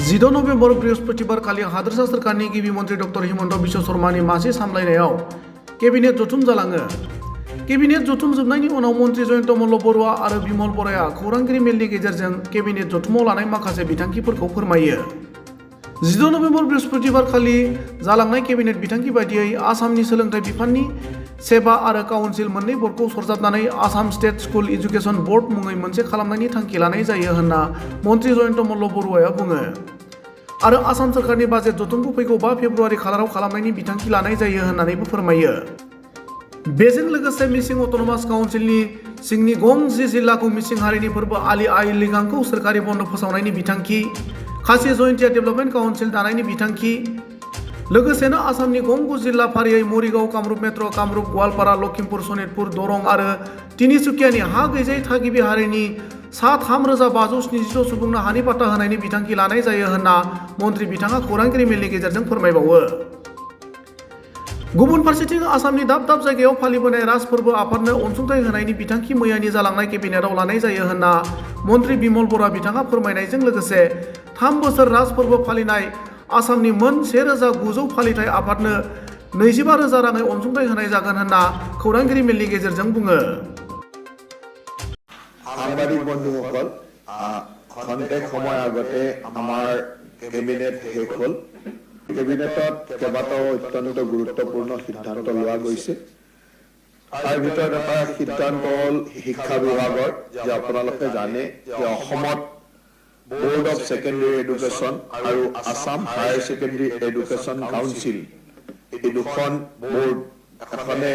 10 नभेम्बर बृहस्पतिबारखालि हादोरसा सोरखारनि गिबि मन्थ्रि डक्टर हिमन्त बिश्व शर्मानि मासि सामलायनायाव केबिनेट जथुम जालाङो। केबिनेट जथुम जोबनायनि उनाव मन्थ्रि जयन्त मल्ल बरुवा आरो बिमल बराया खौरांगिरि मेलनि गेजेरजों केबिनेट जथुमाव लानाय माखासे बिथांखिफोरखौ फोरमायो। 10 नभेम्बर बृहस्पतिबारखालि जालांनाय केबिनेट बिथांखि बायदियै आसामनि सोलोंथाइ बिफाननि सेबा आरो काउन्सिल मोननै बर्डखौ सरजाबनानै Assam state school education board मुङै मोनसे खालामनायनि थांखि लानाय जायो होनना मन्थ्रि जयन्त मल्ल बरुवाया बुङो आरो आसाम सोरखारनि बाजेट जथुमखौ फैगौ 5 फेब्रुवारि खालाराव खालामनायनि बिथांखि लानाय जायो होननानैबो फोरमायो। बेजों लोगोसे मिसिं अट'नमास काउन्सिलनि सिंनि गं 10 जिल्लाखौ मिसिं हारिनि फोरबो आलि आइ लिगांखौ सोरखारि बन्द फोसावनायनि बिथांखि, खासि जयन्तिया डेभेलपमेन्ट काउन्सिल दानायनि बिथांखि, लोगोसेनो आसामनि गं 9 जिल्ला फारियै मरिगाव, कामरुप मेट्र', कामरुप, गवालपारा, लखिमपुर, सनितपुर, दरं आरो तिनिसुकियानि हा गैजायै थागिबि हारिनि सा 3572 सुबुंनो हानि पाट्टा होनायनि बिथांखि लानाय जायो होनना मन्थ्रि बिथाङा खौरांगिरि मेलनि गेजेरजों फोरमायबावो। गुबुन फारसेथिं आसामनि दाब दाब जायगायाव फालिबोनाय राज फोरबो आफादनो अनसुंथाइ होनायनि बिथांखि मैयानि जालांनाय केबिनेटआव लानाय जायो होनना मन्थ्रि बिमल बरुवा बिथाङा फोरमायनायजों लोगोसे 3 बोसोर राज फोरबो फालिनाय आसामनि मोन 1900 फालिथाय आफादनो 25,000 राङै अनसुंथाइ होनाय जागोन होनना खौरांगिरि मेलनि गेजेरजों बुङो। সাংবাদিক বন্ধুসকল, খন্তেক সময় আগতে আমাৰ কেবিনেট শেষ হ'ল। কেবিনেটত কেইবাটাও অত্যন্ত গুৰুত্বপূৰ্ণ সিদ্ধান্ত লোৱা গৈছে। তাৰ ভিতৰত এটা সিদ্ধান্ত হ'ল শিক্ষা বিভাগৰ, যে আপোনালোকে জানে যে অসমত বোৰ্ড অফ ছেকেণ্ডেৰী এডুকেশ্যন আৰু Assam higher secondary education council, এই দুখন বোৰ্ড, এখনে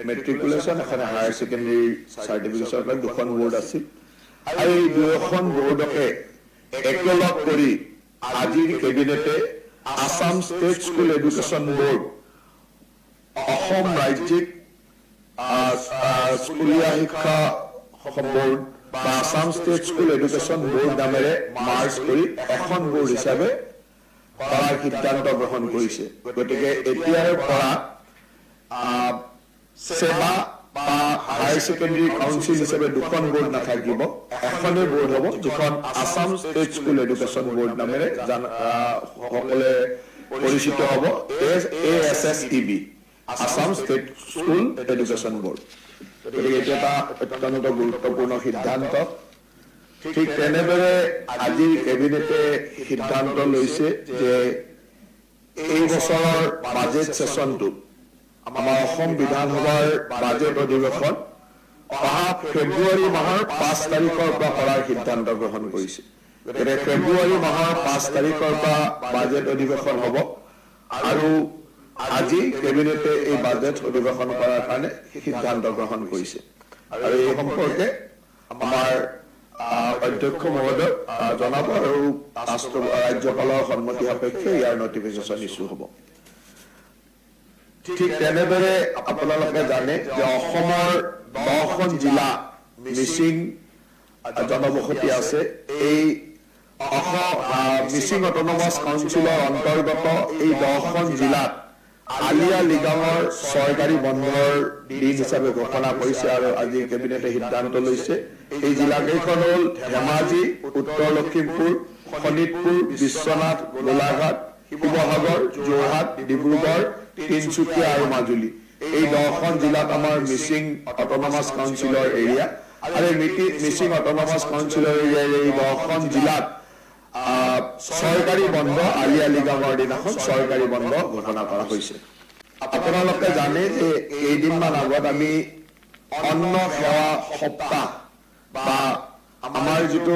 মেট্ৰিকুলেশ্যন, এখনে হায়াৰ ছেকেণ্ডেৰী চাৰ্টিফিকেশ্যন, দুখন বোৰ্ড আছিল আৰু এই দুয়োখন বোৰ্ডকে একেলগ কৰি আজিৰ কেবিনেটে Assam state school education board, Assam ৰাজ্যিক স্কুলীয়া শিক্ষা বোৰ্ড বা Assam state school education board নামেৰে মাৰ্জ কৰি এখন বোৰ্ড হিচাপে কৰাৰ সিদ্ধান্ত গ্ৰহণ কৰিছে। গতিকে এতিয়াৰ পৰা সেবা বা হায়াৰ ছেকেণ্ডেৰী কাউন্সিল হিচাপে দুখন বোৰ্ড নাথাকিব, এখনেই বোৰ্ড হ'ব, যিখন Assam state school education board নামেৰে সকলোৱে পৰিচিত হ'ব, ASSEB, Assam state school education board. গতিকে এইটো এটা অত্যন্ত গুৰুত্বপূৰ্ণ সিদ্ধান্ত। ঠিক তেনেদৰে আজি কেবিনেটে সিদ্ধান্ত লৈছে যে এই বছৰৰ বাজেট সেচনটোত আমাৰ অসম বিধানসভাৰ বাজেট অধিৱেশন অহা ফেব্ৰুৱাৰী মাহৰ 5 তাৰিখৰ পৰা কৰাৰ সিদ্ধান্ত গ্ৰহণ কৰিছে। গতিকে ফেব্ৰুৱাৰী মাহৰ 5 তাৰিখৰ পৰা বাজেট অধিৱেশন হ'ব আৰু আজি কেবিনেটে এই বাজেট অধিৱেশন কৰাৰ কাৰণে সিদ্ধান্ত গ্ৰহণ কৰিছে আৰু এই সম্পৰ্কে আমাৰ অধ্যক্ষ মহোদয় জনাব আৰু ৰাজ্যপালৰ সন্মতি সাপেক্ষে ইয়াৰ নটিফিকেশ্যন ইছ্যু হ'ব। ঠিক তেনেদৰে আপোনালোকে জানে যে অসমৰ 10খন জিলা মিচিং জনবসতি আছে। এই মিচিং অট'নমাছ কাউন্সিলৰ অন্তৰ্গত এই 10খন জিলাত আলিয়া লিগাঙৰ চৰকাৰী বন্ধৰ দিন হিচাপে ঘোষণা কৰিছে আৰু আজি কেবিনেটে সিদ্ধান্ত লৈছে। এই জিলাকেইখন হ'ল ধেমাজি, উত্তৰ লখিমপুৰ, শোণিতপুৰ, বিশ্বনাথ, গোলাঘাট, শিৱসাগৰ, যোৰহাট, ডিব্ৰুগড়, তিনিচুকীয়া আৰু মাজুলী। এই 10খন জিলাত আমাৰ মিচিং অট'নমাছ কাউন্সিলৰ এৰিয়া আৰু মিচিং অট'নমাছ কাউন্সিলৰ এৰিয়াৰ এই 10খন জিলাত চৰকাৰী বন্ধ, আলিয়া লিগাঙৰ দিনাখন চৰকাৰী বন্ধ ঘোষণা কৰা হৈছে। আপোনালোকে জানে যে কেইদিনমান আগত আমি অন্ন সেৱা সপ্তাহ বা আমাৰ যিটো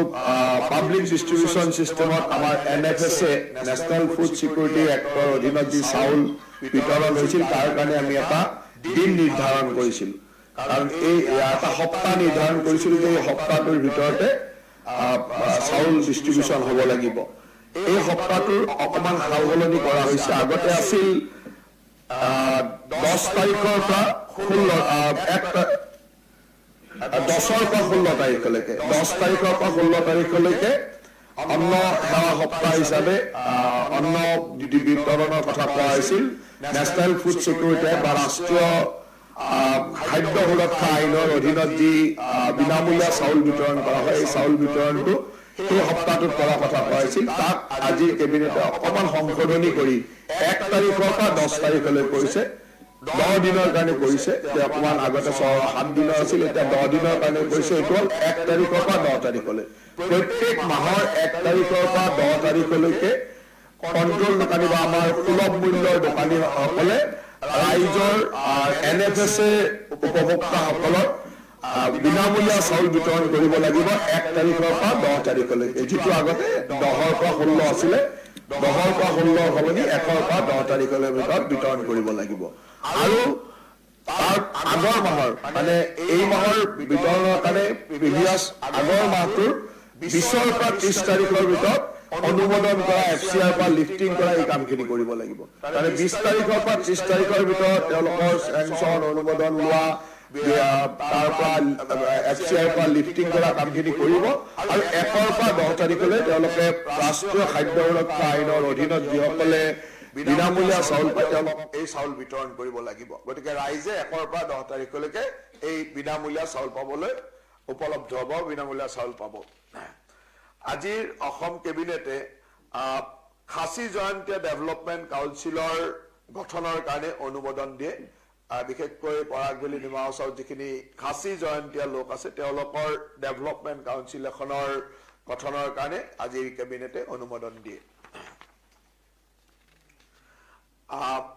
পাব্লিক ডিষ্ট্ৰিবিউশ্যন চিষ্টেমত আমাৰ NFSA, national food security actor অধীনত যি চাউল বিতৰণ হৈছিল, তাৰ কাৰণে আমি এটা দিন নিৰ্ধাৰণ কৰিছিলোঁ। কাৰণ এই এটা সপ্তাহ নিৰ্ধাৰণ কৰিছিলোঁ যে এই সপ্তাহটোৰ ভিতৰতে চাউল ডিষ্ট্ৰিবিউশ্যন হ'ব লাগিব। এই সপ্তাহটোৰ অকণমান সাল সলনি কৰা হৈছে। আগতে আছিল 10 তাৰিখৰ পৰা 10ৰ পৰা 16 তাৰিখলৈকে, 10 তাৰিখৰ পৰা 16 তাৰিখলৈকে অন্ন সেৱা সপ্তাহ হিচাপে অন্ন বিতৰণৰ কথা কোৱা হৈছিল। নেশ্যনেল ফুড ছিকিউৰিটি বা ৰাষ্ট্ৰীয় খাদ্য সুৰক্ষা আইনৰ অধীনত যি বিনামূলীয়া চাউল বিতৰণ কৰা হয়, এই চাউল বিতৰণটো সেই সপ্তাহটোত কৰা কথা কোৱা হৈছিল তাক আজিৰ কেবিনেটে অকণমান সংশোধনী কৰি 1 তাৰিখৰ পৰা 10 তাৰিখলৈ কৰিছে 10 দিনৰ কাৰণে কৰিছে যে অকণমান আগতে 7 দিনৰ আছিল এতিয়া 10 দিনৰ কাৰণে কৰিছে এইটো হ'ল 1 তাৰিখৰ পৰা 10 তাৰিখলৈ প্ৰত্যেক মাহৰ 1 তাৰিখৰ পৰা 10 তাৰিখলৈকে কণ্ট্ৰল দোকানী বা আমাৰ সুলভ মূল্যৰ দোকানীসকলে ৰাইজৰ NFSA উপভোক্তাসকলৰ বিনামূলীয়া চাউল বিতৰণ কৰিব লাগিব 1 তাৰিখৰ পৰা 10 তাৰিখলৈকে যিটো আগতে 10ৰ পৰা 16 আছিলে 10ৰ পৰা 16 সলনি 1ৰ পৰা 10 তাৰিখলৈ ভিতৰত বিতৰণ কৰিব লাগিব আৰু তাৰ আগৰ মাহৰ মানে এই মাহৰ বিতৰণৰ কাৰণে প্ৰিভিয়াছ আগৰ মাহটোৰ 20ৰ পৰা 30 তাৰিখৰ ভিতৰত অনুমোদন কৰা FCR পৰা লিফটিং কৰা এই কামখিনি কৰিব লাগিব মানে 20 তাৰিখৰ পৰা 30 তাৰিখৰ ভিতৰত তেওঁলোকৰ চেংচন অনুমোদন লোৱা তাৰ পৰা FCR পৰা লিফটিং কৰা কামখিনি কৰিব আৰু 1ৰ পৰা 10 তাৰিখলৈ তেওঁলোকে ৰাষ্ট্ৰীয় খাদ্য সুৰক্ষা আইনৰ অধীনত যিসকলে বিনামূলীয়া চাউল পায় তেওঁলোকক এই চাউল বিতৰণ কৰিব লাগিব গতিকে ৰাইজে 1ৰ পৰা 10 তাৰিখলৈকে এই বিনামূলীয়া চাউল পাবলৈ উপলব্ধ হ'ব বিনামূলীয়া চাউল পাব আজিৰ অসম কেবিনেটে খাচী জয়ন্তীয়া ডেভেলপমেণ্ট কাউন্সিলৰ গঠনৰ কাৰণে অনুমোদন দিয়ে বিশেষকৈ পৰাগবেলি ডিমা হাউচৰ যিখিনি খাচী জয়ন্তীয়া লোক আছে তেওঁলোকৰ ডেভেলপমেণ্ট কাউন্সিল এখনৰ গঠনৰ কাৰণে আজিৰ কেবিনেটে অনুমোদন দিয়ে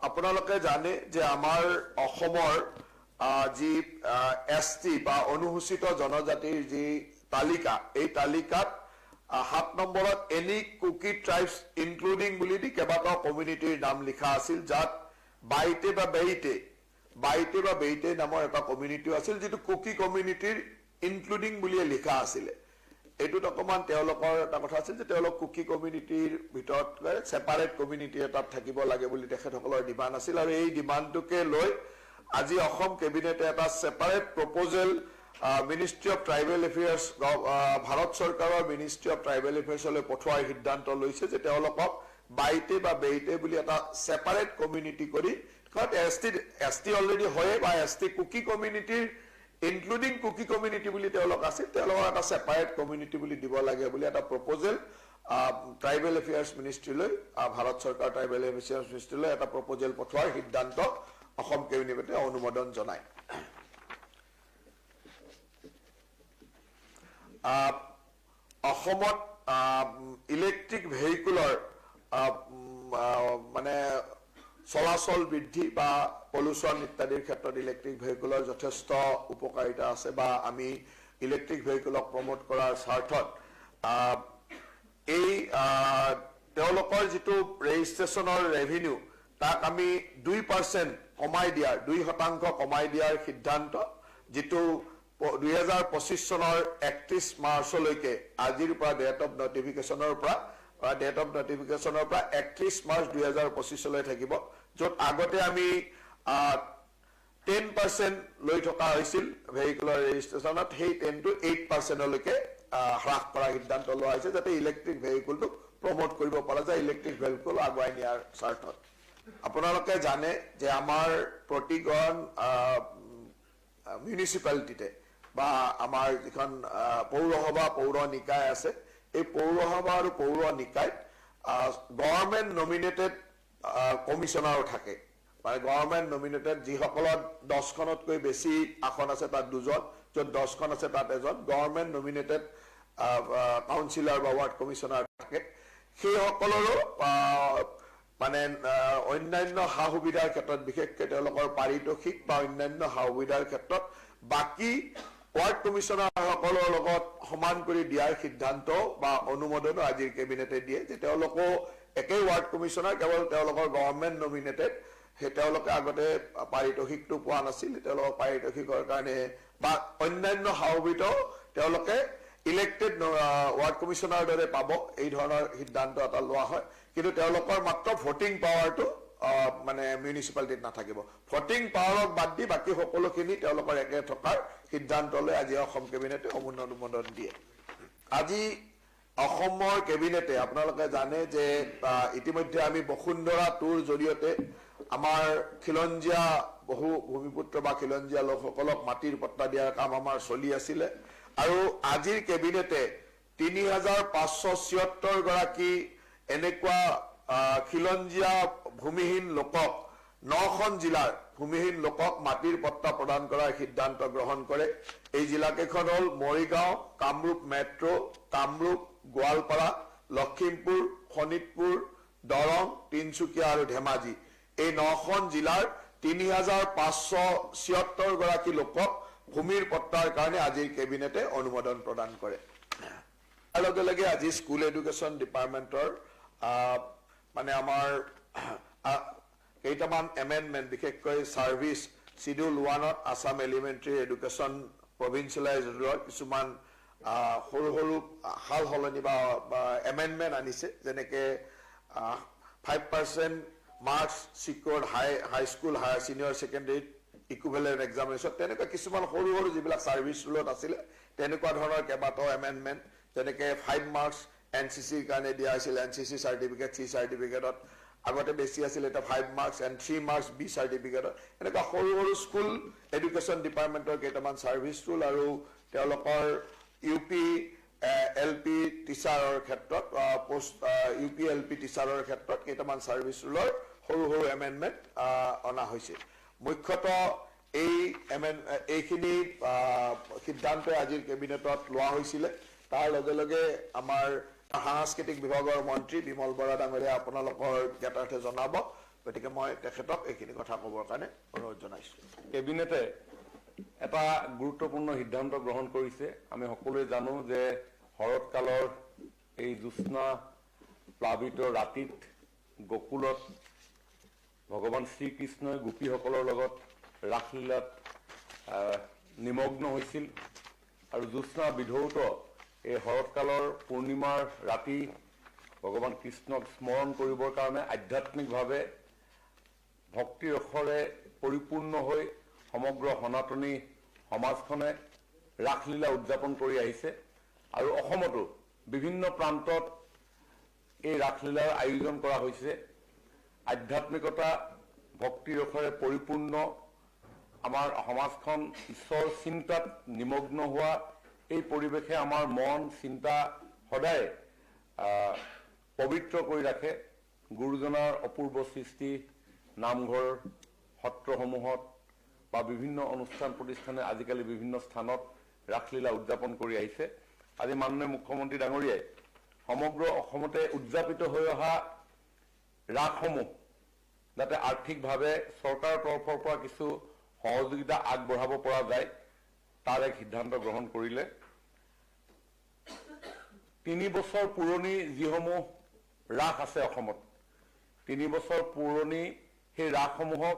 আপোনালোকে জানে যে আমাৰ অসমৰ যি ST বা অনুসূচিত জনজাতিৰ যি তালিকা এই তালিকাত 7 নম্বৰত এনি কুকি ট্ৰাইবছ ইনক্লুডিং বুলি দি কেইবাটাও কমিউনিটিৰ নাম লিখা আছিল যাত বাইটে বা বেইটে নামৰ এটা কমিউনিটিও আছিল যিটো কুকি কমিউনিটিৰ ইনক্লুডিং বুলিয়ে লিখা আছিলে এইটোত অকমান তেওঁলোকৰ এটা কথা আছিল যে তেওঁলোক কুকি কমিউনিটিৰ ভিতৰত সেপাৰেট কমিউনিটি এটা থাকিব লাগে বুলি তেখেতসকলৰ ডিমান্ড আছিল আৰু এই ডিমান্ডটোকে লৈ আজি অসম কেবিনেটে এটা separate proposal ministry of tribal affairs Bharat চৰকাৰৰ মিনিষ্ট্ৰী অফ ট্ৰাইবেল এফেয়াৰ্ছলৈ পঠোৱাৰ সিদ্ধান্ত লৈছে যে তেওঁলোকক বাইটে বা বেইটে বুলি এটা সেপাৰেট কমিউনিটি কৰি কাৰণ ST অলৰেডি হয় বা ST কুকি কমিউনিটিৰ ইনক্লুডিং কুকি কমিউনিটি বুলি তেওঁলোক আছিল তেওঁলোকক এটা সেপাৰেট কমিউনিটি বুলি দিব লাগে বুলি এটা প্ৰপ'জেল ট্ৰাইবেল এফেয়াৰ্ছ মিনিষ্ট্ৰীলৈ ভাৰত চৰকাৰ ট্ৰাইবেল এফেয়াৰ্ছ মিনিষ্ট্ৰীলৈ এটা প্ৰপ'জেল পঠোৱাৰ সিদ্ধান্ত অসম কেবিনেটে অনুমোদন জনায় অসমত ইলেক্ট্ৰিক ভেহিকুলৰ মানে চলাচল বৃদ্ধি বা পলিউশ্যন ইত্যাদিৰ ক্ষেত্ৰত ইলেক্ট্ৰিক ভেহিকুলৰ যথেষ্ট উপকাৰিতা আছে বা আমি ইলেক্ট্ৰিক ভেহিকুলক প্ৰমোট কৰাৰ স্বাৰ্থত এই তেওঁলোকৰ যিটো ৰেজিষ্ট্ৰেশ্যনৰ ৰেভিনিউ তাক আমি 2% কমাই দিয়াৰ 2% কমাই দিয়াৰ সিদ্ধান্ত যিটো 2025 চনৰ 31 মাৰ্চলৈকে আজিৰ পৰা ডেট অফ নটিফিকেশ্যনৰ পৰা 31 মাৰ্চ 2025 লৈ থাকিব য'ত আগতে আমি 10% লৈ থকা হৈছিল ভেহিকুলাৰ ৰেজিষ্ট্ৰেশ্যনত সেই 10 to 8% লৈকে হ্ৰাস কৰাৰ সিদ্ধান্ত লোৱা হৈছে যাতে ইলেক্ট্ৰিক ভেহিকুলটো প্ৰমোট কৰিব পৰা যায় ইলেক্ট্ৰিক ভেহিকুল আগুৱাই নিয়াৰ স্বাৰ্থত আপোনালোকে জানে যে আমাৰ প্ৰতিখন মিউনিচিপালিটিতে বা আমাৰ যিখন পৌৰসভা পৌৰ নিকায় আছে এই পৌৰসভা আৰু পৌৰ নিকায়ত গভৰ্ণমেণ্ট নমিনেটেড কমিশনাৰো থাকে মানে গভৰ্ণমেণ্ট নমিনেটেড যিসকলৰ 10খনতকৈ বেছি আসন আছে তাত 2জন য'ত 10খন আছে তাত এজন গভৰ্ণমেণ্ট নমিনেটেড কাউন্সিলৰ বা ৱাৰ্ড কমিশনাৰ থাকে সেইসকলৰো মানে অন্যান্য সা সুবিধাৰ ক্ষেত্ৰত বিশেষকৈ তেওঁলোকৰ পাৰিতোষিক বা অন্যান্য সা সুবিধাৰ ক্ষেত্ৰত বাকি ৱাৰ্ড কমিশনাৰসকলৰ লগত সমান কৰি দিয়াৰ সিদ্ধান্ত বা অনুমোদনো আজিৰ কেবিনেটে দিয়ে যে তেওঁলোকো একেই ৱাৰ্ড কমিশনাৰ কেৱল তেওঁলোকৰ গভৰ্ণমেণ্ট নমিনেটেড সেই তেওঁলোকে আগতে পাৰিতোষিকটো পোৱা নাছিল তেওঁলোকৰ পাৰিতোষিকৰ কাৰণে বা অন্যান্য সা সুবিধাও তেওঁলোকে ইলেক্টেড ৱাৰ্ড কমিশনাৰ দৰে পাব এই ধৰণৰ সিদ্ধান্ত এটা লোৱা হয় কিন্তু তেওঁলোকৰ মাত্ৰ ভোটিং পাৱাৰটো মানে মিউনিচিপালিটিত নাথাকিব ভোটিং পাৱাৰক বাদ দি বাকি সকলোখিনি তেওঁলোকৰ একে থকাৰ সিদ্ধান্তলৈ আজি অসম কেবিনেটে অনুমোদন দিয়ে আজি অসমৰ কেবিনেটে আপোনালোকে জানে যে ইতিমধ্যে আমি বসুন্ধৰা টুৰ জৰিয়তে আমাৰ খিলঞ্জীয়া বহু ভূমিপুত্ৰ বা খিলঞ্জীয়া লোকসকলক মাটিৰ পট্টা দিয়াৰ কাম আমাৰ চলি আছিলে আৰু আজিৰ কেবিনেটে 3576 গৰাকী এনেকুৱা খিলঞ্জীয়া ভূমিহীন লোকক 9খন জিলাৰ ভূমিহীন লোকক মাটিৰ পট্টা প্ৰদান কৰাৰ সিদ্ধান্ত গ্ৰহণ কৰে। এই জিলাকেইখন হ'ল মৰিগাঁও, কামৰূপ মেট্ৰ', কামৰূপ, গোৱালপাৰা, লখিমপুৰ, শোণিতপুৰ, দৰং, তিনচুকীয়া আৰু ধেমাজি। এই 9খন জিলাৰ 3576 গৰাকী লোকক ভূমিৰ পট্টাৰ কাৰণে আজিৰ কেবিনেটে অনুমোদন প্ৰদান কৰে। তাৰ লগে লগে আজি স্কুল এডুকেশ্যন ডিপাৰ্টমেণ্টৰ মানে আমাৰ কেইটামান এমেণ্ডমেণ্ট, বিশেষকৈ ছাৰ্ভিচ শিডিউল 1ত আছাম এলিমেণ্টাৰী এডুকেশ্যন প্ৰভিঞ্চিয়েলাইজ ৰুলৰ কিছুমান সৰু সৰু সাল সলনি বা এমেণ্ডমেণ্ট আনিছে। যেনেকৈ 5% marks secured high school higher senior ছেকেণ্ডেৰীত ইকুইভেলেণ্ট এক্সামিনেশ্যন, তেনেকুৱা কিছুমান সৰু সৰু যিবিলাক ছাৰ্ভিচ ৰুলত আছিলে তেনেকুৱা ধৰণৰ কেইবাটাও এমেণ্ডমেণ্ট। যেনেকৈ 5 মাৰ্কছ NCCৰ কাৰণে দিয়া হৈছিল, NCC চাৰ্টিফিকেট, C চাৰ্টিফিকেটত আগতে বেছি আছিল, এতিয়া 5 মাৰ্কছ এণ্ড 3 মাৰ্কছ B চাৰ্টিফিকেটত। এনেকুৱা সৰু সৰু স্কুল এডুকেশ্যন ডিপাৰ্টমেণ্টৰ কেইটামান ছাৰ্ভিচ ৰুল আৰু তেওঁলোকৰ UP LP টিচাৰৰ ক্ষেত্ৰত UP LP টিচাৰৰ ক্ষেত্ৰত কেইটামান ছাৰ্ভিচ ৰুলৰ সৰু সৰু এমেণ্ডমেণ্ট অনা হৈছে। মুখ্যতঃ এইখিনি সিদ্ধান্ত আজিৰ কেবিনেটত লোৱা হৈছিলে। তাৰ লগে লগে আমাৰ সাংস্কৃতিক বিভাগৰ মন্ত্ৰী বিমল বৰা ডাঙৰীয়া আপোনালোকৰ জ্ঞাতাৰ্থে জনাব, গতিকে মই তেখেতক এইখিনি কথা ক'বৰ কাৰণে অনুৰোধ জনাইছোঁ। কেবিনেটে এটা গুৰুত্বপূৰ্ণ সিদ্ধান্ত গ্ৰহণ কৰিছে। আমি সকলোৱে জানো যে শৰৎকালৰ এই জ্যোৎস্না প্লাবিত ৰাতিত গকুলত ভগৱান শ্ৰীকৃষ্ণই গোপীসকলৰ লগত ৰাসলীলাত নিমগ্ন হৈছিল আৰু জ্যোৎস্না বিধৌত এই শৰৎকালৰ পূৰ্ণিমাৰ ৰাতি ভগৱান কৃষ্ণক স্মৰণ কৰিবৰ কাৰণে আধ্যাত্মিকভাৱে ভক্তিৰসৰে পৰিপূৰ্ণ হৈ সমগ্ৰ সনাতনী সমাজখনে ৰাসলীলা উদযাপন কৰি আহিছে আৰু অসমতো বিভিন্ন প্ৰান্তত এই ৰাসলীলাৰ আয়োজন কৰা হৈছে। আধ্যাত্মিকতা ভক্তিৰসৰে পৰিপূৰ্ণ আমাৰ সমাজখন ঈশ্বৰ চিন্তাত নিমগ্ন হোৱা এই পৰিৱেশে আমাৰ মন চিন্তা সদায় পবিত্ৰ কৰি ৰাখে। গুৰুজনাৰ অপূৰ্ব সৃষ্টি নামঘৰ সত্ৰসমূহত বা বিভিন্ন অনুষ্ঠান প্ৰতিষ্ঠানে আজিকালি বিভিন্ন স্থানত ৰাসলীলা উদযাপন কৰি আহিছে। আজি মাননীয় মুখ্যমন্ত্ৰী ডাঙৰীয়াই সমগ্ৰ অসমতে উদযাপিত হৈ অহা ৰাসসমূহ যাতে আৰ্থিকভাৱে চৰকাৰৰ তৰফৰ পৰা কিছু সহযোগিতা আগবঢ়াব পৰা যায় তাৰ এক সিদ্ধান্ত গ্ৰহণ কৰিলে। 3 বছৰ পুৰণি যিসমূহ ৰাস আছে অসমত, 3 বছৰ পুৰণি সেই ৰাসসমূহক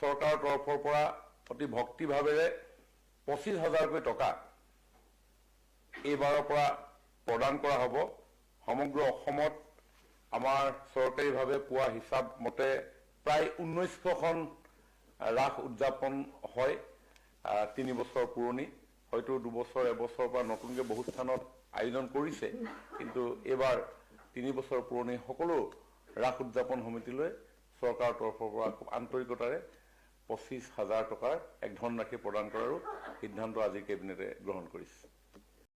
চৰকাৰৰ তৰফৰ পৰা অতি ভক্তিভাৱেৰে 25,000কৈ টকা এইবাৰৰ পৰা প্ৰদান কৰা হ'ব। সমগ্ৰ অসমত আমাৰ চৰকাৰীভাৱে পোৱা হিচাপ মতে প্ৰায় 1900খন ৰাস উদযাপন হয়। 3 বছৰ পুৰণি, হয়তো 2 বছৰ এবছৰৰ পৰা নতুনকৈ বহু স্থানত আয়োজন কৰিছে, কিন্তু এইবাৰ 3 বছৰ পুৰণি সকলো ৰাস উদযাপন সমিতিলৈ চৰকাৰৰ তৰফৰ পৰা খুব আন্তৰিকতাৰে 25,000 টকাৰ এক ধনৰাশি প্ৰদান কৰাৰো সিদ্ধান্ত আজি কেবিনেটে গ্ৰহণ কৰিছে।